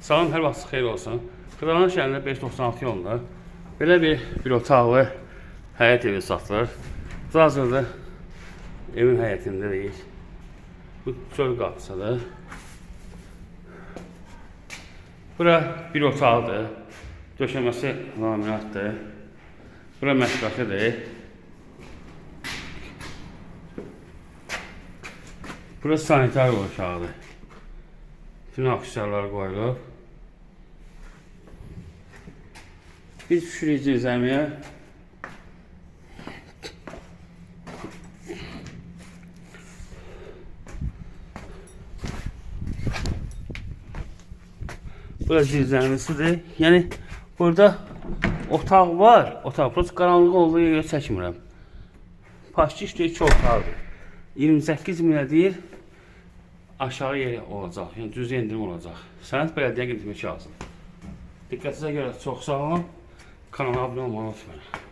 Salam, hər vaxt xeyir olsun. Xırdalan şəhərində 596 yolunda belə bir otaqlı həyət evi satılır. Hazırda evin həyətindəyik. Bu çöl qapısıdır. Bura bir otaqdır. Döşəməsi laminatdır. Bura mətbəxidir. Burası sanitar qurşağıdır. Bütün aksesuarlar qoyulub. Biz düşürük zəmiyə. Burası zirzəmisidir. Yəni burada otaq var. Otaq burası qaranlıq olduğu yerə çəkmirəm. Paşçı işləyir 2 otaqdır. 28 minə deyir. Aşağı yeri olacaq. Yəni düz endirim olacaq. Sənət bələdiyyə qiymətini yazın. Diqqətinizə görə çox sağ olun. Kanala abunə olmayı unutmayın.